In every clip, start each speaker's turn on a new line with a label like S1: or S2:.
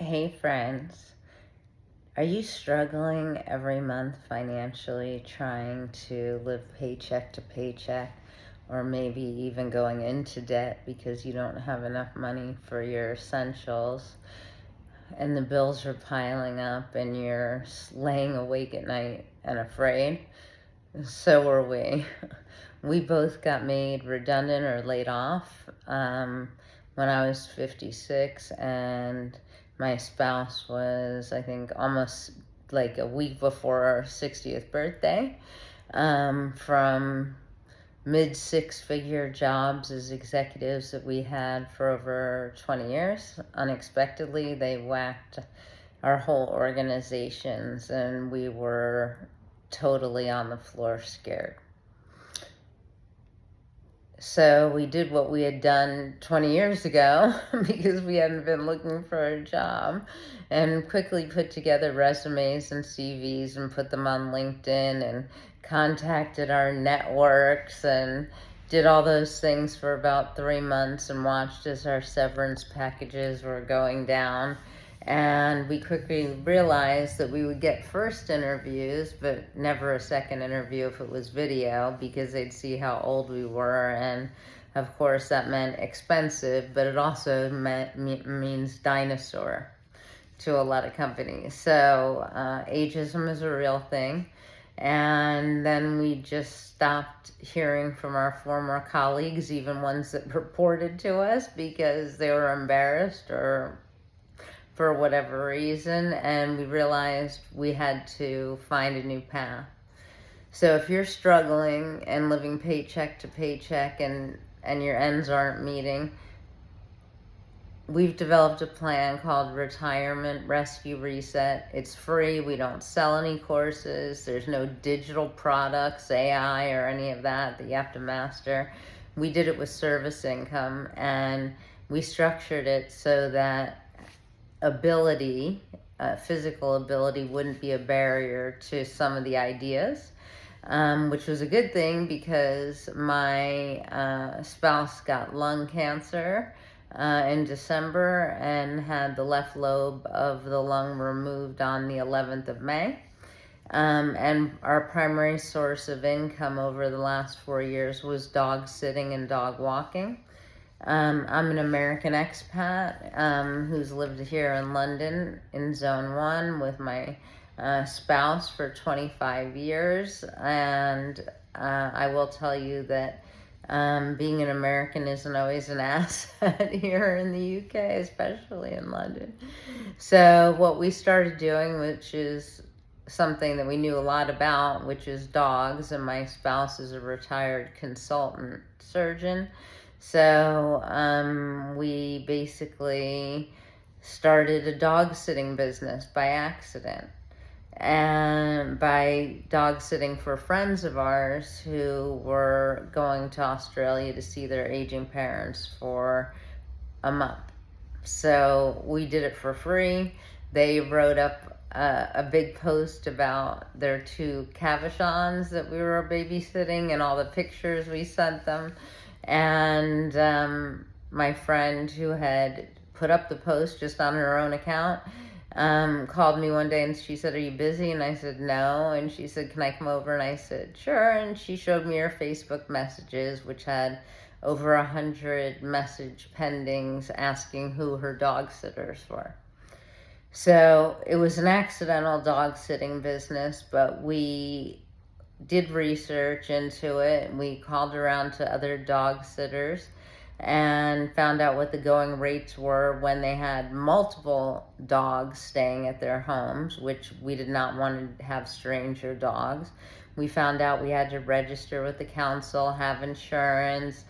S1: Hey friends, are you struggling every month financially trying to live paycheck to paycheck, or maybe even going into debt because you don't have enough money for your essentials and the bills are piling up and you're laying awake at night and afraid? So are we. We both got made redundant or laid off when I was 56, and my spouse was, I think, almost like a week before our 60th birthday, from mid six-figure jobs as executives that we had for over 20 years. Unexpectedly, they whacked our whole organizations, and we were totally on the floor scared. So we did what we had done 20 years ago because we hadn't been looking for a job, and quickly put together resumes and CVs and put them on LinkedIn and contacted our networks and did all those things for about 3 months and watched as our severance packages were going down. And we quickly realized that we would get first interviews, but never a second interview if it was video, because they'd see how old we were. And of course, that meant expensive, but it also means dinosaur to a lot of companies. So ageism is a real thing. And then we just stopped hearing from our former colleagues, even ones that reported to us, because they were embarrassed or for whatever reason, and we realized we had to find a new path. So if you're struggling and living paycheck to paycheck and your ends aren't meeting, we've developed a plan called Retirement Rescue Reset. It's free. We don't sell any courses. There's no digital products, AI, or any of that you have to master. We did it with service income, and we structured it so that ability, physical ability, wouldn't be a barrier to some of the ideas, which was a good thing because my spouse got lung cancer in December and had the left lobe of the lung removed on the 11th of May. And our primary source of income over the last 4 years was dog sitting and dog walking. I'm an American expat who's lived here in London in Zone 1 with my spouse for 25 years. And I will tell you that being an American isn't always an asset here in the UK, especially in London. So what we started doing, which is something that we knew a lot about, which is dogs, and my spouse is a retired consultant surgeon. So we basically started a dog sitting business by accident, and by dog sitting for friends of ours who were going to Australia to see their aging parents for a month. So we did it for free. They wrote up a big post about their two Cavachons that we were babysitting and all the pictures we sent them. And my friend who had put up the post just on her own account called me one day and she said, "Are you busy?" And I said, "No." And she said, "Can I come over?" And I said, "Sure." And she showed me her Facebook messages, which had over 100 message pendings asking who her dog sitters were. So it was an accidental dog sitting business, but we did research into it, and we called around to other dog sitters and found out what the going rates were when they had multiple dogs staying at their homes, which we did not want to have stranger dogs. We found out we had to register with the council, have insurance,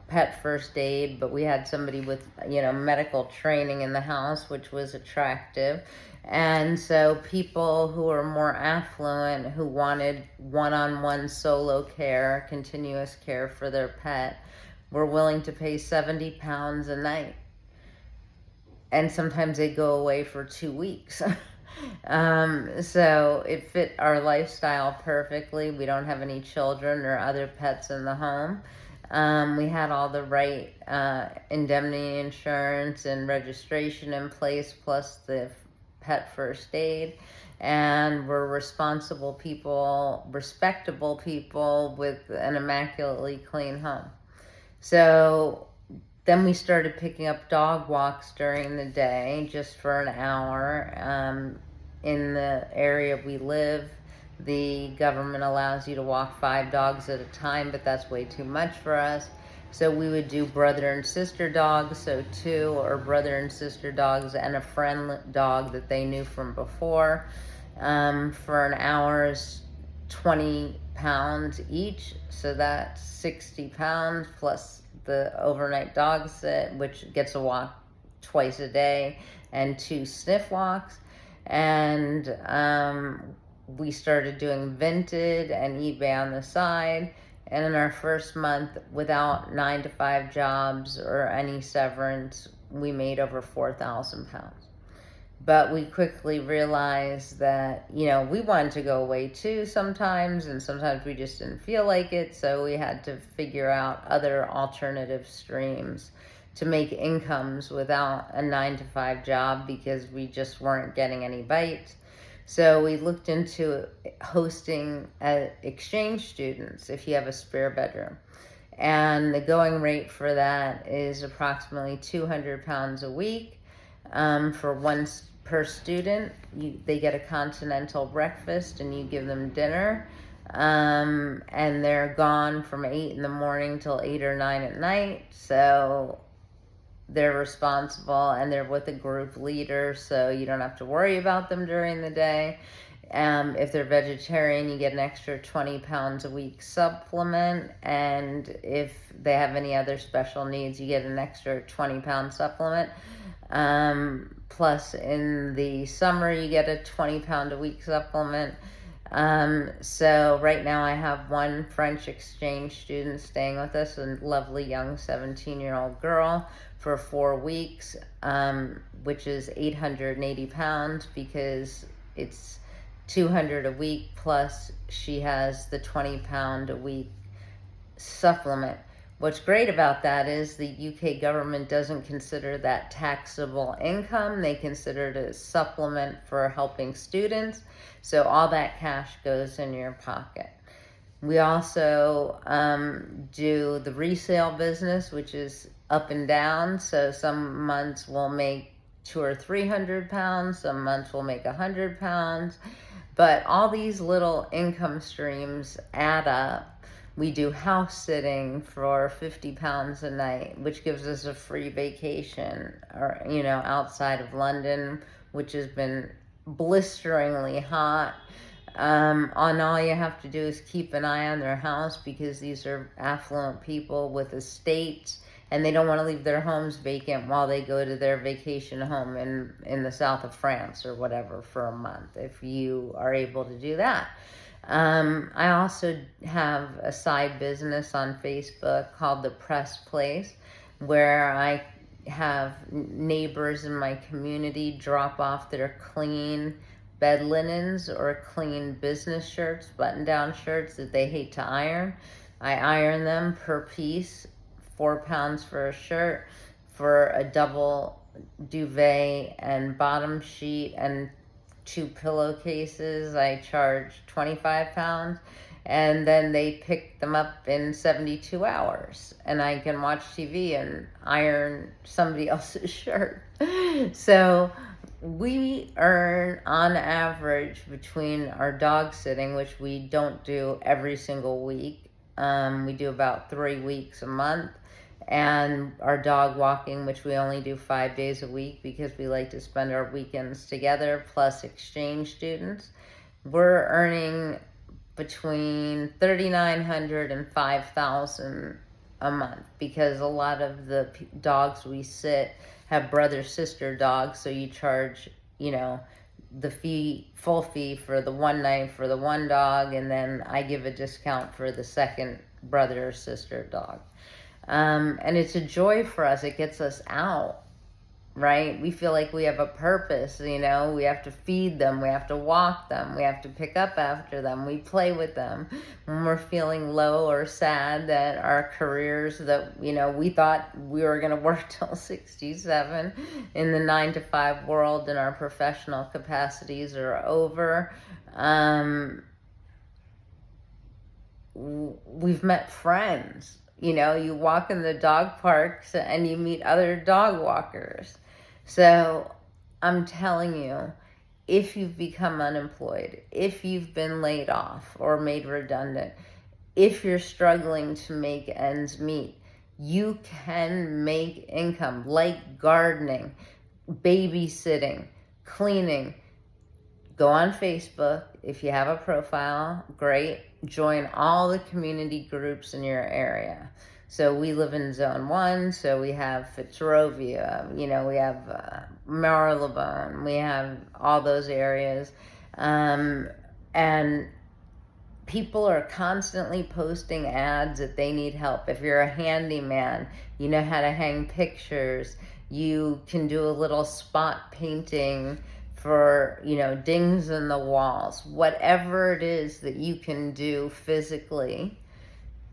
S1: pet first aid, but we had somebody with, medical training in the house, which was attractive. And so people who are more affluent, who wanted one-on-one solo care, continuous care for their pet, were willing to pay £70 a night. And sometimes they go away for 2 weeks. So it fit our lifestyle perfectly. We don't have any children or other pets in the home. We had all the right indemnity insurance and registration in place, plus the pet first aid. And we're responsible people, respectable people with an immaculately clean home. So then we started picking up dog walks during the day just for an hour. In the area we live, the government allows you to walk 5 dogs at a time, but that's way too much for us. So we would do brother and sister dogs, so 2 or brother and sister dogs and a friend dog that they knew from before. For an hour is 20 pounds each, so that's 60 pounds plus the overnight dog sit, which gets a walk twice a day, and 2 sniff walks. And we started doing Vinted and eBay on the side. And in our first month, without 9 to 5 jobs or any severance, we made over 4,000 pounds. But we quickly realized that, we wanted to go away too sometimes, and sometimes we just didn't feel like it. So we had to figure out other alternative streams to make incomes without a 9 to 5 job, because we just weren't getting any bites. So we looked into hosting exchange students if you have a spare bedroom. And the going rate for that is approximately 200 pounds a week. For one per student, they get a continental breakfast and you give them dinner. And they're gone from 8 in the morning till 8 or 9 at night. So they're responsible, and they're with a group leader, so you don't have to worry about them during the day. If they're vegetarian, you get an extra 20 pounds a week supplement, and if they have any other special needs, you get an extra 20-pound supplement. Plus, in the summer, you get a 20-pound a week supplement. So right now I have one French exchange student staying with us, a lovely young 17-year-old girl, for 4 weeks, which is 880 pounds, because it's 200 a week, plus she has the 20-pound a week supplement. What's great about that is the UK government doesn't consider that taxable income. They consider it a supplement for helping students. So all that cash goes in your pocket. We also do the resale business, which is up and down. So some months we'll make 200 or 300 pounds. Some months we'll make 100 pounds. But all these little income streams add up. We do house sitting for 50 pounds a night, which gives us a free vacation, or outside of London, which has been blisteringly hot. All you have to do is keep an eye on their house, because these are affluent people with estates, and they don't want to leave their homes vacant while they go to their vacation home in the south of France or whatever for a month, if you are able to do that. I also have a side business on Facebook called The Press Place, where I have neighbors in my community drop off their clean bed linens or clean business shirts, button-down shirts that they hate to iron. I iron them per piece, 4 pounds for a shirt. For a double duvet and bottom sheet and 2 pillowcases, I charge 25 pounds, and then they pick them up in 72 hours, and I can watch TV and iron somebody else's shirt. So we earn on average, between our dog sitting, which we don't do every single week, we do about 3 weeks a month, and our dog walking, which we only do 5 days a week because we like to spend our weekends together, plus exchange students, we're earning between $3,900 and $5,000 a month, because a lot of the dogs we sit have brother sister dogs, so you charge the full fee for the one night for the one dog, and then I give a discount for the second brother or sister dog. And it's a joy for us. It gets us out. right? We feel like we have a purpose, you know, we have to feed them, we have to walk them, we have to pick up after them, we play with them. When we're feeling low or sad that our careers that, you know, we thought we were going to work till 67 in the 9 to 5 world and our professional capacities are over. We've met friends. You know, you walk in the dog parks and you meet other dog walkers. So I'm telling you, if you've become unemployed, if you've been laid off or made redundant, if you're struggling to make ends meet, you can make income, like gardening, babysitting, cleaning. Go on Facebook. If you have a profile, great. Join all the community groups in your area. So we live in Zone 1, so we have Fitzrovia, you know, we have Marylebone, we have all those areas. And people are constantly posting ads that they need help. If you're a handyman, you know how to hang pictures, you can do a little spot painting for, you know, dings in the walls, whatever it is that you can do physically,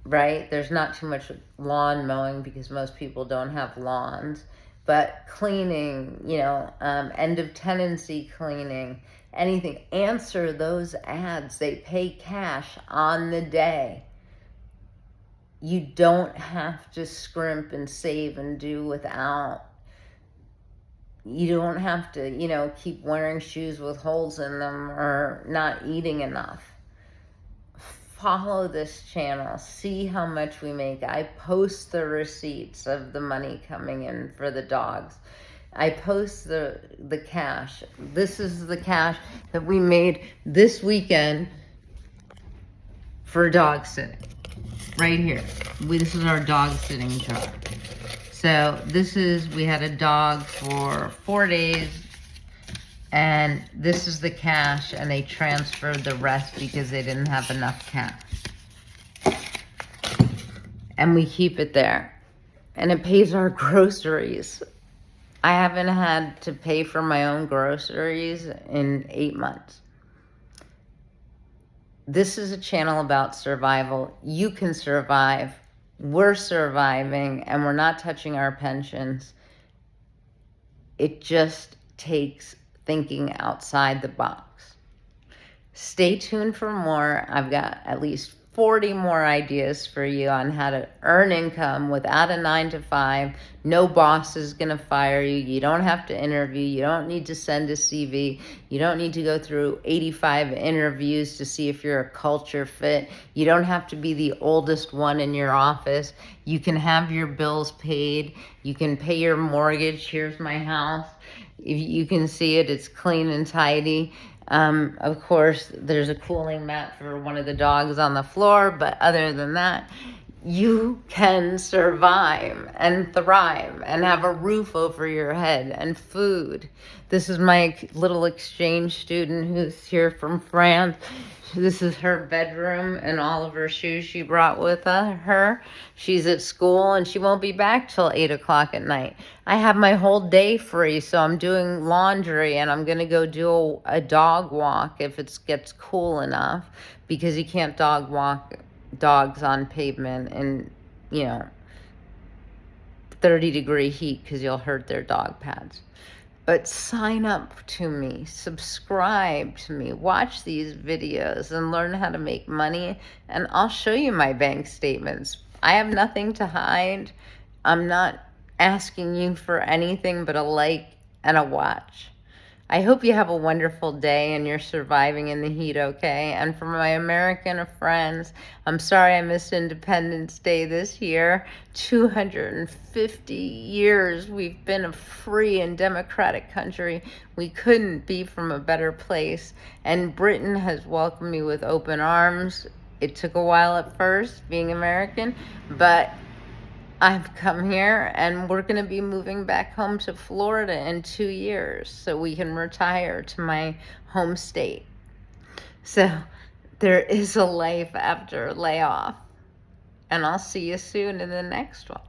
S1: right? There's not too much lawn mowing because most people don't have lawns, but cleaning, you know, end of tenancy cleaning, anything. Answer those ads. They pay cash on the day. You don't have to scrimp and save and do without. You don't have to, you know, keep wearing shoes with holes in them or not eating enough. Follow this channel. See how much we make. I post the receipts of the money coming in for the dogs. I post the cash. This is the cash that we made this weekend for dog sitting. Right here. This is our dog sitting jar. So we had a dog for 4 days, and this is the cash, and they transferred the rest because they didn't have enough cash. And we keep it there. And it pays our groceries. I haven't had to pay for my own groceries in 8 months. This is a channel about survival. You can survive. We're surviving, and we're not touching our pensions. It just takes thinking outside the box. Stay tuned for more. I've got at least 40 more ideas for you on how to earn income without a 9 to 5. No boss is going to fire you. You don't have to interview. You don't need to send a CV. You don't need to go through 85 interviews to see if you're a culture fit. You don't have to be the oldest one in your office. You can have your bills paid. You can pay your mortgage. Here's my house. If you can see it, it's clean and tidy. Of course, there's a cooling mat for one of the dogs on the floor, but other than that, you can survive and thrive and have a roof over your head and food. This is my little exchange student who's here from France. This is her bedroom and all of her shoes she brought with her. She's at school and she won't be back till 8 o'clock at night. I have my whole day free, so I'm doing laundry and I'm going to go do a dog walk if it gets cool enough, because you can't dog walk dogs on pavement in, 30-degree heat because you'll hurt their dog pads. But sign up to me, subscribe to me, watch these videos and learn how to make money, and I'll show you my bank statements. I have nothing to hide. I'm not asking you for anything but a like and a watch. I hope you have a wonderful day and you're surviving in the heat, okay? And for my American friends, I'm sorry I missed Independence Day this year. 250 years we've been a free and democratic country. We couldn't be from a better place. And Britain has welcomed me with open arms. It took a while at first, being American, but I've come here, and we're going to be moving back home to Florida in 2 years so we can retire to my home state. So there is a life after layoff, and I'll see you soon in the next one.